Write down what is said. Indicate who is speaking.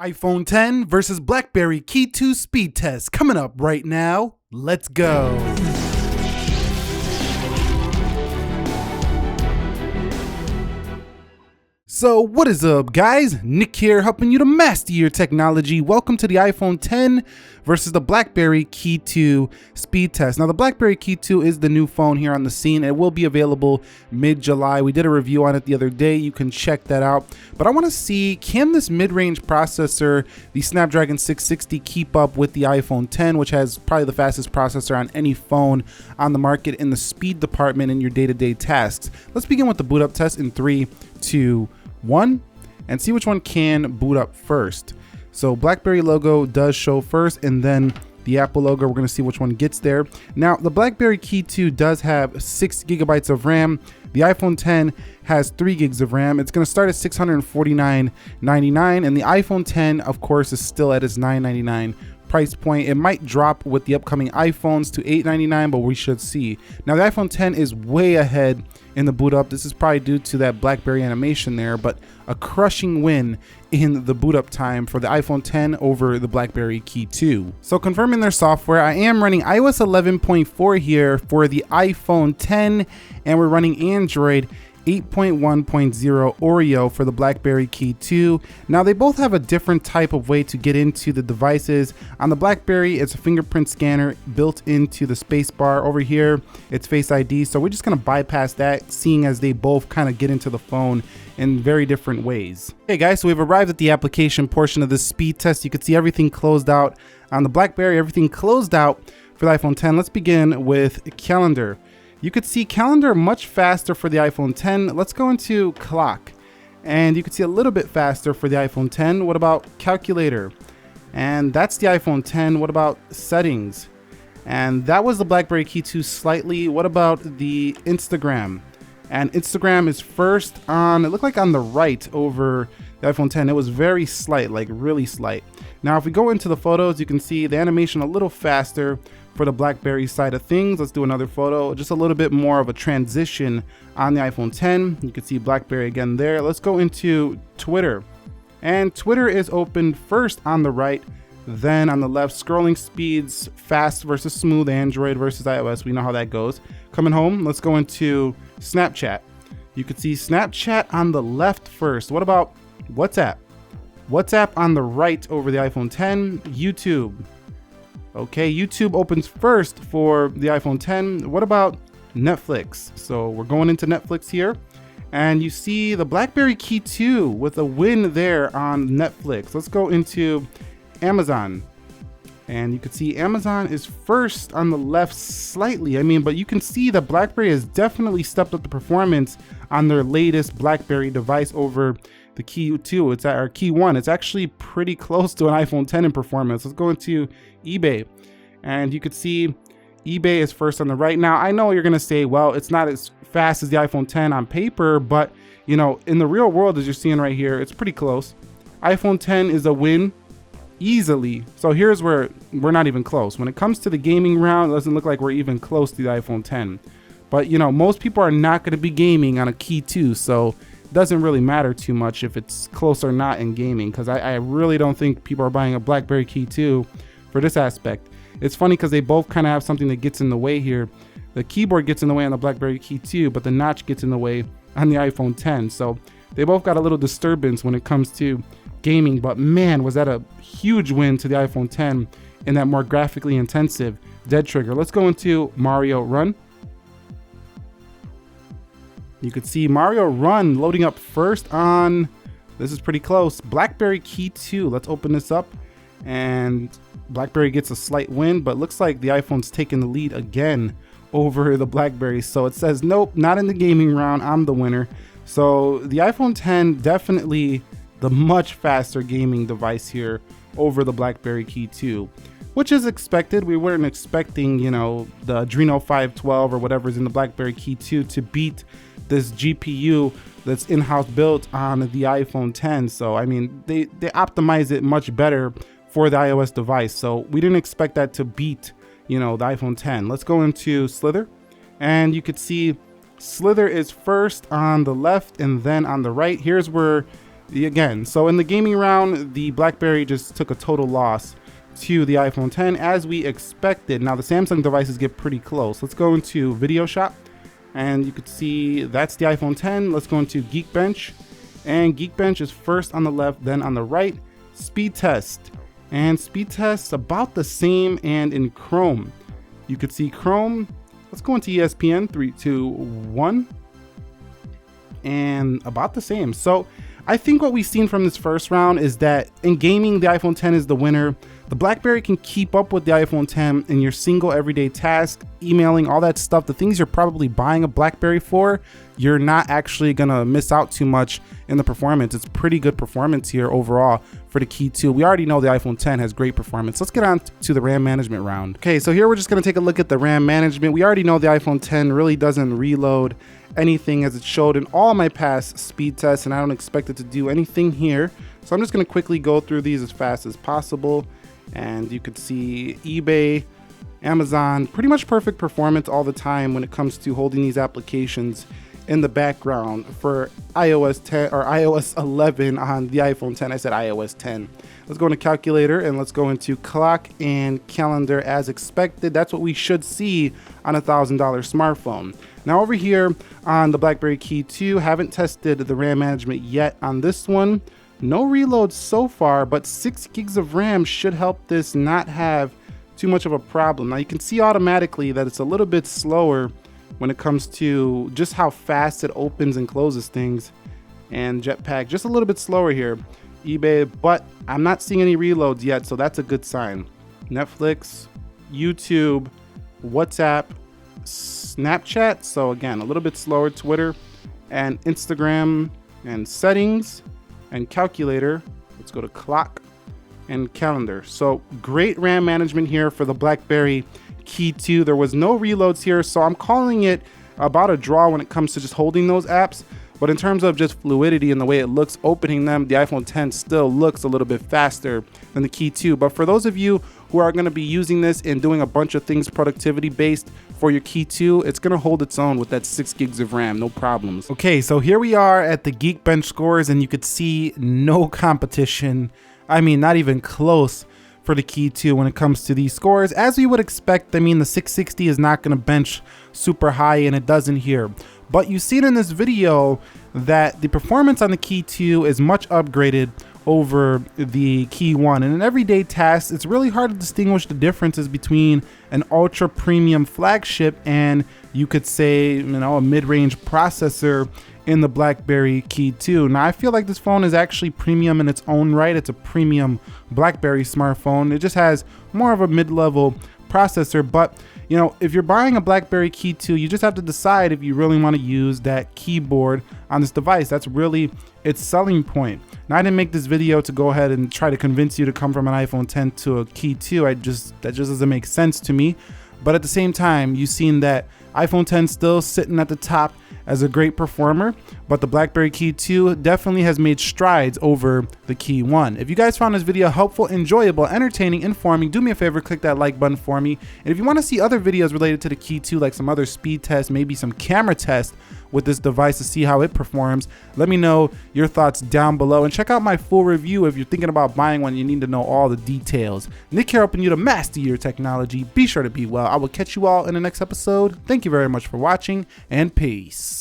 Speaker 1: iPhone 10 versus BlackBerry Key2 speed test coming up right now. Let's go. So what is up, guys? Nick here, helping you to master your technology. Welcome to the iPhone 10 versus the BlackBerry Key2 speed test. Now, the BlackBerry Key2 is the new phone here on the scene. It will be available mid-July. We did a review on it the other day. You can check that out. But I want to see, can this mid-range processor, the Snapdragon 660, keep up with the iPhone 10, which has probably the fastest processor on any phone on the market in the speed department in your day-to-day tasks. Let's begin with the boot up test in 3, 2, 1, and see which one can boot up first. So BlackBerry logo does show first, and then the Apple logo. We're going to see which one gets there. Now, the BlackBerry Key2 does have 6 GB of RAM. The iPhone 10 has 3 gigs of RAM. It's going to start at $649.99, and the iPhone 10, of course, is still at its $999 price point. It might drop with the upcoming iPhones to $899, but we should see. Now, the iPhone 10 is way ahead in the boot up. This is probably due to that BlackBerry animation there, but a crushing win in the boot up time for the iPhone 10 over the BlackBerry Key2. So confirming their software, I am running iOS 11.4 here for the iPhone 10, and we're running Android 8.1.0 Oreo for the BlackBerry Key2. Now, they both have a different type of way to get into the devices. On the BlackBerry, it's a fingerprint scanner built into the space bar. Over here, it's Face ID. So we're just gonna bypass that, seeing as they both kind of get into the phone in very different ways. Hey guys, so we've arrived at the application portion of this speed test. You can see everything closed out on the BlackBerry, everything closed out for the iPhone 10. Let's begin with calendar. You could see calendar much faster for the iPhone 10. Let's go into clock, and you can see a little bit faster for the iPhone 10. What about calculator? And that's the iPhone 10. What about settings? And that was the BlackBerry Key2 slightly. What about the Instagram? And Instagram is first on, it looked like on the right over the iPhone 10. It was very slight, like really slight. Now, if we go into the photos, you can see the animation a little faster for the BlackBerry side of things. Let's do another photo, just a little bit more of a transition on the iPhone 10. You can see BlackBerry again there. Let's go into Twitter, and Twitter is open first on the right, then on the left. Scrolling speeds, fast versus smooth, Android versus iOS. We know how that goes. Coming home, let's go into Snapchat. You can see Snapchat on the left first. What about WhatsApp? WhatsApp on the right over the iPhone 10. YouTube. Okay, YouTube opens first for the iPhone 10. What about Netflix? So we're going into Netflix here, and you see the BlackBerry Key2 with a win there on Netflix. Let's go into Amazon, and you can see Amazon is first on the left slightly. I mean, but you can see that BlackBerry has definitely stepped up the performance on their latest BlackBerry device over the Key2. It's at our Key1. It's actually pretty close to an iPhone 10 in performance. Let's go into eBay, and you could see eBay is first on the right. Now, I know you're gonna say, well, it's not as fast as the iPhone 10 on paper, but you know, in the real world, as you're seeing right here, it's pretty close. iPhone 10 is a win easily. So here's where we're not even close. When it comes to the gaming round, it doesn't look like we're even close to the iPhone 10. But you know, most people are not gonna be gaming on a Key2, so doesn't really matter too much if it's close or not in gaming, because I really don't think people are buying a BlackBerry Key2 for this aspect. It's funny because they both kind of have something that gets in the way here. The keyboard gets in the way on the BlackBerry Key2, but the notch gets in the way on the iPhone 10. So they both got a little disturbance when it comes to gaming, but man, was that a huge win to the iPhone 10 in that more graphically intensive dead trigger. Let's go into Mario Run. You could see Mario Run loading up first on, this is pretty close, BlackBerry Key2. Let's open this up, and BlackBerry gets a slight win, but looks like the iPhone's taking the lead again over the BlackBerry. So it says, nope, not in the gaming round, I'm the winner. So the iPhone 10, definitely the much faster gaming device here over the BlackBerry Key2, which is expected. We weren't expecting, you know, the Adreno 512 or whatever's in the BlackBerry Key2 to beat this GPU that's in-house built on the iPhone 10. So I mean, they optimize it much better for the iOS device. So we didn't expect that to beat, you know, the iPhone 10. Let's go into Slither, and you could see Slither is first on the left and then on the right. Here's where again, so in the gaming round, the BlackBerry just took a total loss to the iPhone 10 as we expected. Now the Samsung devices get pretty close. Let's go into Video Shop, and you could see that's the iPhone 10. Let's go into Geekbench, and Geekbench is first on the left, then on the right. Speed test, and speed test about the same. And in Chrome, you could see Chrome. Let's go into ESPN, 3, 2, 1, and about the same. So I think what we've seen from this first round is that in gaming, the iPhone 10 is the winner. The BlackBerry can keep up with the iPhone 10 in your single everyday task, emailing, all that stuff. The things you're probably buying a BlackBerry for, you're not actually gonna miss out too much in the performance. It's pretty good performance here overall for the Key 2. We already know the iPhone 10 has great performance. Let's get on to the RAM management round. Okay, so here we're just gonna take a look at the RAM management. We already know the iPhone 10 really doesn't reload anything as it showed in all my past speed tests, and I don't expect it to do anything here. So I'm just gonna quickly go through these as fast as possible. And you could see eBay, Amazon, pretty much perfect performance all the time when it comes to holding these applications in the background for iOS 10 or iOS 11 on the iPhone 10. I said iOS 10. Let's go into calculator and let's go into clock and calendar as expected. That's what we should see on a $1,000 smartphone. Now over here on the BlackBerry Key 2, haven't tested the RAM management yet on this one. No reloads so far, but 6 gigs of RAM should help this not have too much of a problem. Now you can see automatically that it's a little bit slower when it comes to just how fast it opens and closes things. And Jetpack just a little bit slower here. eBay, but I'm not seeing any reloads yet, so that's a good sign. Netflix, YouTube, WhatsApp, Snapchat, so again, a little bit slower. Twitter and Instagram and settings and calculator. Let's go to clock and calendar. So great RAM management here for the BlackBerry Key 2. There was no reloads here, so I'm calling it about a draw when it comes to just holding those apps. But in terms of just fluidity and the way it looks opening them, the iPhone 10 still looks a little bit faster than the Key 2. But for those of you who are going to be using this and doing a bunch of things productivity based for your Key 2, it's going to hold its own with that 6 gigs of RAM, no problems. Okay, so here we are at the Geekbench scores, and you could see no competition. I mean, not even close for the Key 2 when it comes to these scores. As we would expect, I mean, the 660 is not going to bench super high, and it doesn't here. But you see it in this video that the performance on the Key 2 is much upgraded over the Key 1. And in everyday tasks, it's really hard to distinguish the differences between an ultra premium flagship and, you could say, you know, a mid-range processor in the BlackBerry Key 2. Now, I feel like this phone is actually premium in its own right. It's a premium BlackBerry smartphone. It just has more of a mid-level processor, but you know, if you're buying a BlackBerry Key 2, you just have to decide if you really want to use that keyboard on this device. That's really its selling point. Now, I didn't make this video to go ahead and try to convince you to come from an iPhone 10 to a Key 2. That just doesn't make sense to me. But at the same time, you've seen that iPhone 10 still sitting at the top as a great performer, but the BlackBerry Key 2 definitely has made strides over the Key 1. If you guys found this video helpful, enjoyable, entertaining, informing, do me a favor, click that like button for me. And if you want to see other videos related to the Key 2, like some other speed tests, maybe some camera tests with this device to see how it performs, let me know your thoughts down below, and check out my full review if you're thinking about buying one. You need to know all the details. Nick here, helping you to master your technology. Be sure to be well. I will catch you all in the next episode. Thank you very much for watching, and peace.